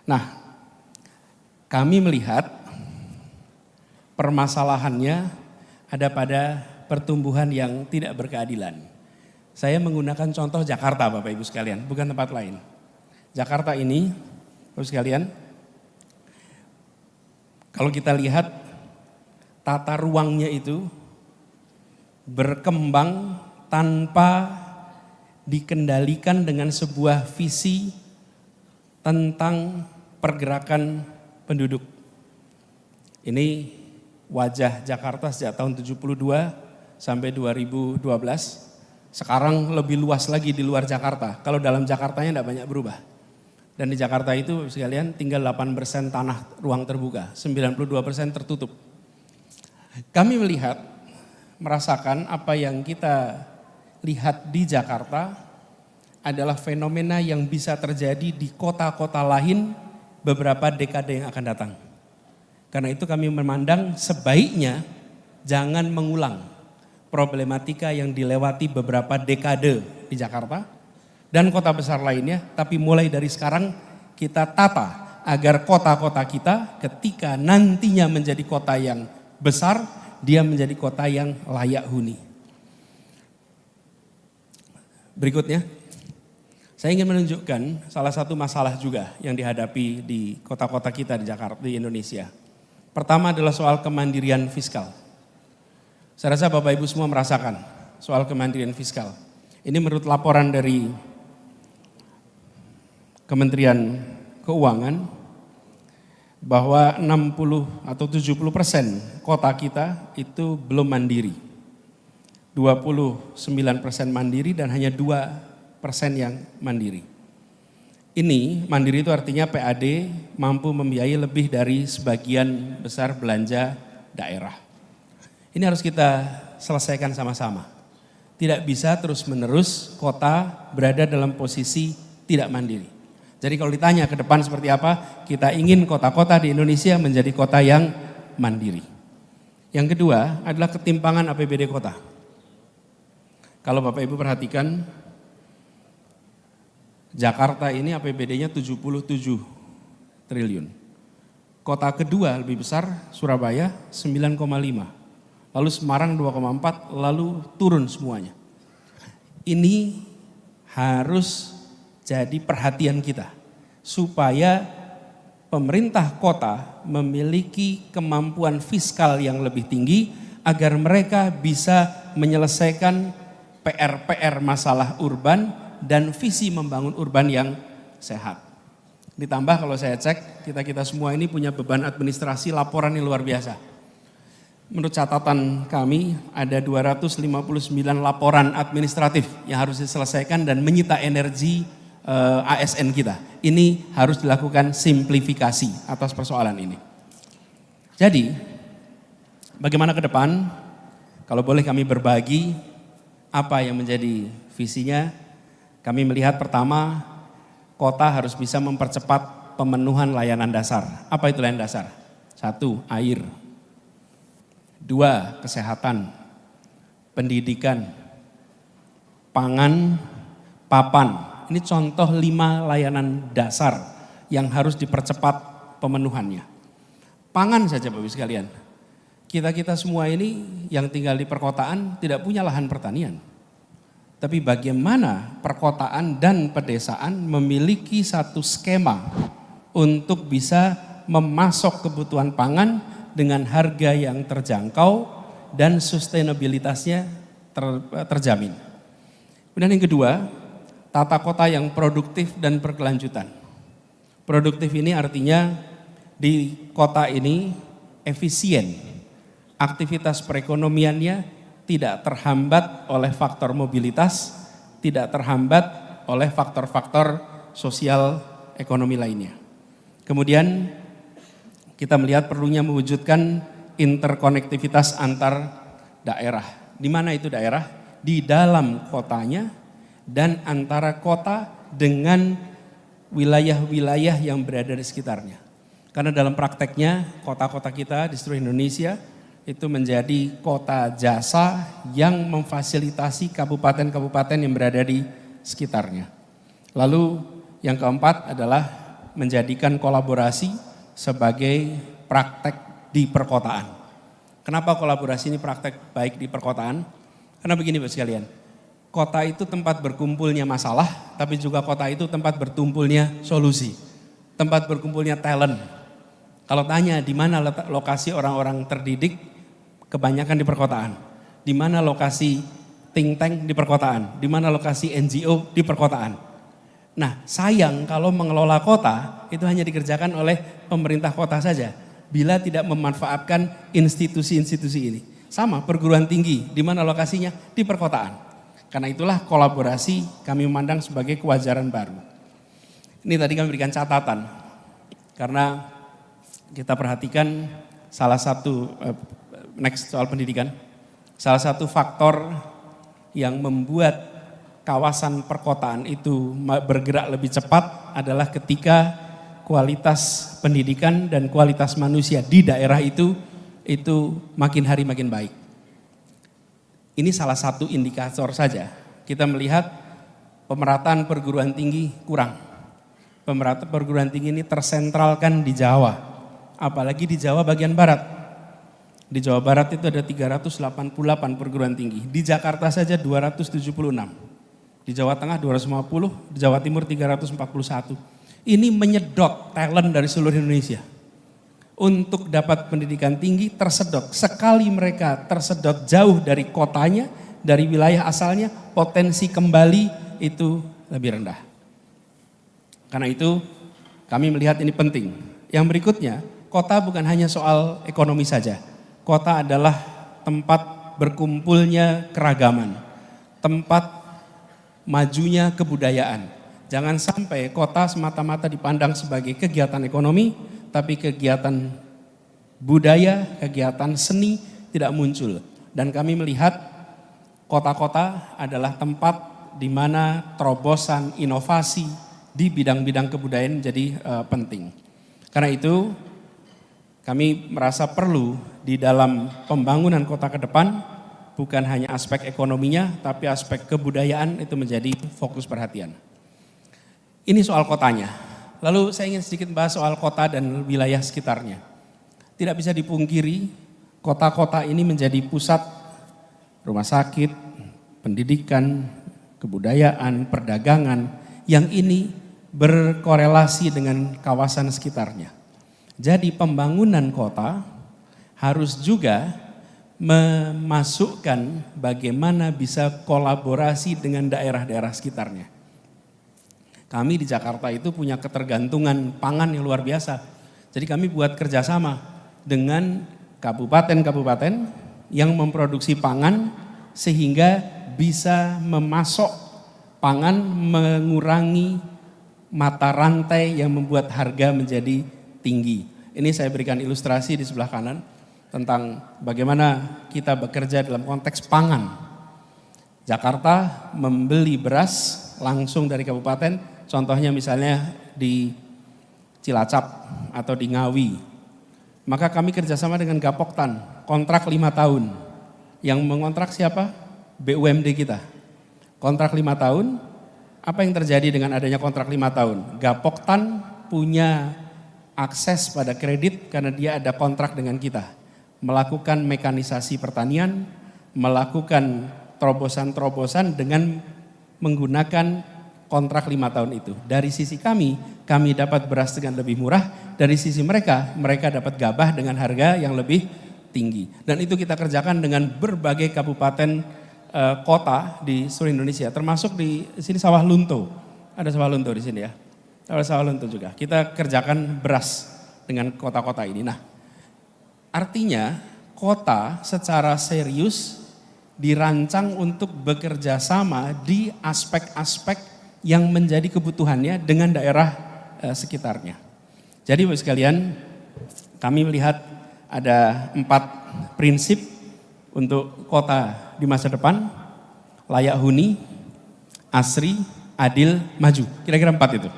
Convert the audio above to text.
Nah, kami melihat permasalahannya ada pada pertumbuhan yang tidak berkeadilan. Saya menggunakan contoh Jakarta Bapak Ibu sekalian, bukan tempat lain. Jakarta ini, Bapak Ibu sekalian, kalau kita lihat tata ruangnya itu berkembang tanpa dikendalikan dengan sebuah visi tentang pergerakan penduduk. Ini wajah Jakarta sejak tahun 72 sampai 2012. Sekarang lebih luas lagi di luar Jakarta. Kalau dalam Jakartanya tidak banyak berubah. Dan di Jakarta itu sekalian tinggal 8% tanah ruang terbuka, 92% tertutup. Kami melihat, merasakan apa yang kita lihat di Jakarta adalah fenomena yang bisa terjadi di kota-kota lain beberapa dekade yang akan datang. Karena itu kami memandang sebaiknya jangan mengulang problematika yang dilewati beberapa dekade di Jakarta dan kota besar lainnya, tapi mulai dari sekarang kita tata agar kota-kota kita ketika nantinya menjadi kota yang besar, dia menjadi kota yang layak huni. Berikutnya, saya ingin menunjukkan salah satu masalah juga yang dihadapi di kota-kota kita di Jakarta, di Indonesia. Pertama adalah soal kemandirian fiskal. Saya rasa Bapak Ibu semua merasakan soal kemandirian fiskal. Ini menurut laporan dari Kementerian Keuangan bahwa 60 atau 70% kota kita itu belum mandiri. 29% mandiri dan hanya 2% yang mandiri. Ini mandiri itu artinya PAD mampu membiayai lebih dari sebagian besar belanja daerah. Ini harus kita selesaikan sama-sama. Tidak bisa terus-menerus kota berada dalam posisi tidak mandiri. Jadi kalau ditanya ke depan seperti apa, kita ingin kota-kota di Indonesia menjadi kota yang mandiri. Yang kedua adalah ketimpangan APBD kota. Kalau Bapak Ibu perhatikan, Jakarta ini APBD-nya 77 triliun. Kota kedua lebih besar, Surabaya 9,5. Lalu Semarang 2,4, lalu turun semuanya. Ini harus jadi perhatian kita. Supaya pemerintah kota memiliki kemampuan fiskal yang lebih tinggi agar mereka bisa menyelesaikan PR-PR masalah urban dan visi membangun urban yang sehat. Ditambah kalau saya cek, kita semua ini punya beban administrasi laporan yang luar biasa. Menurut catatan kami ada 259 laporan administratif yang harus diselesaikan dan menyita energi ASN kita. Ini harus dilakukan simplifikasi atas persoalan ini. Jadi, bagaimana ke depan? Kalau boleh kami berbagi apa yang menjadi visinya, kami melihat pertama, kota harus bisa mempercepat pemenuhan layanan dasar. Apa itu layanan dasar? 1, air. 2, kesehatan, pendidikan, pangan, papan. Ini contoh 5 layanan dasar yang harus dipercepat pemenuhannya. Pangan saja Bapak Ibu sekalian. Kita semua ini yang tinggal di perkotaan tidak punya lahan pertanian. Tapi bagaimana perkotaan dan pedesaan memiliki satu skema untuk bisa memasok kebutuhan pangan dengan harga yang terjangkau dan sustainabilitasnya terjamin. Kemudian yang kedua, tata kota yang produktif dan berkelanjutan. Produktif ini artinya di kota ini efisien. Aktivitas perekonomiannya tidak terhambat oleh faktor mobilitas, tidak terhambat oleh faktor-faktor sosial ekonomi lainnya. Kemudian kita melihat perlunya mewujudkan interkonektivitas antar daerah. Di mana itu daerah? Di dalam kotanya dan antara kota dengan wilayah-wilayah yang berada di sekitarnya. Karena dalam prakteknya kota-kota kita di seluruh Indonesia itu menjadi kota jasa yang memfasilitasi kabupaten-kabupaten yang berada di sekitarnya. Lalu yang keempat adalah menjadikan kolaborasi sebagai praktek di perkotaan. Kenapa kolaborasi ini praktek baik di perkotaan? Karena begini Bapak sekalian, kota itu tempat berkumpulnya masalah, tapi juga kota itu tempat bertumpulnya solusi, tempat berkumpulnya talent. Kalau tanya di mana lokasi orang-orang terdidik, kebanyakan di perkotaan. Di mana lokasi think tank di perkotaan, di mana lokasi NGO di perkotaan. Nah, sayang kalau mengelola kota itu hanya dikerjakan oleh pemerintah kota saja, bila tidak memanfaatkan institusi-institusi ini. Sama perguruan tinggi, di mana lokasinya? Di perkotaan. Karena itulah kolaborasi kami memandang sebagai kewajaran baru. Ini tadi kami berikan catatan, karena kita perhatikan salah satu, next soal pendidikan, salah satu faktor yang membuat kawasan perkotaan itu bergerak lebih cepat adalah ketika kualitas pendidikan dan kualitas manusia di daerah itu makin hari makin baik. Ini salah satu indikator saja. Kita melihat pemerataan perguruan tinggi kurang. Pemerataan perguruan tinggi ini tersentralkan di Jawa. Apalagi di Jawa bagian barat. Di Jawa Barat itu ada 388 perguruan tinggi. Di Jakarta saja 276. Di Jawa Tengah 250, di Jawa Timur 341. Ini menyedot talent dari seluruh Indonesia. Untuk dapat pendidikan tinggi tersedot. Sekali mereka tersedot jauh dari kotanya, dari wilayah asalnya, potensi kembali itu lebih rendah. Karena itu kami melihat ini penting. Yang berikutnya, kota bukan hanya soal ekonomi saja. Kota adalah tempat berkumpulnya keragaman, tempat majunya kebudayaan. Jangan sampai kota semata-mata dipandang sebagai kegiatan ekonomi, tapi kegiatan budaya, kegiatan seni tidak muncul. Dan kami melihat kota-kota adalah tempat di mana terobosan inovasi di bidang-bidang kebudayaan menjadi penting. Karena itu kami merasa perlu di dalam pembangunan kota ke depan bukan hanya aspek ekonominya, tapi aspek kebudayaan itu menjadi fokus perhatian. Ini soal kotanya. Lalu saya ingin sedikit bahas soal kota dan wilayah sekitarnya. Tidak bisa dipungkiri, kota-kota ini menjadi pusat rumah sakit, pendidikan, kebudayaan, perdagangan, yang ini berkorelasi dengan kawasan sekitarnya. Jadi pembangunan kota harus juga memasukkan bagaimana bisa kolaborasi dengan daerah-daerah sekitarnya. Kami di Jakarta itu punya ketergantungan pangan yang luar biasa. Jadi kami buat kerjasama dengan kabupaten-kabupaten yang memproduksi pangan sehingga bisa memasok pangan, mengurangi mata rantai yang membuat harga menjadi tinggi. Ini saya berikan ilustrasi di sebelah kanan tentang bagaimana kita bekerja dalam konteks pangan. Jakarta membeli beras langsung dari kabupaten, contohnya misalnya di Cilacap atau di Ngawi. Maka kami kerjasama dengan Gapoktan, kontrak 5 tahun. Yang mengontrak siapa? BUMD kita. Kontrak 5 tahun, apa yang terjadi dengan adanya kontrak 5 tahun? Gapoktan punya akses pada kredit karena dia ada kontrak dengan kita. Melakukan mekanisasi pertanian, melakukan terobosan-terobosan dengan menggunakan kontrak 5 tahun itu. Dari sisi kami dapat beras dengan lebih murah. Dari sisi mereka dapat gabah dengan harga yang lebih tinggi. Dan itu kita kerjakan dengan berbagai kabupaten kota di seluruh Indonesia, termasuk di sini Sawah Lunto. Ada Sawah Lunto di sini ya. Ada Sawah Lunto juga. Kita kerjakan beras dengan kota-kota ini. Nah, artinya kota secara serius dirancang untuk bekerja sama di aspek-aspek yang menjadi kebutuhannya dengan daerah sekitarnya. Jadi Bapak sekalian, kami melihat ada 4 prinsip untuk kota di masa depan: layak huni, asri, adil, maju. Kira-kira 4 itu.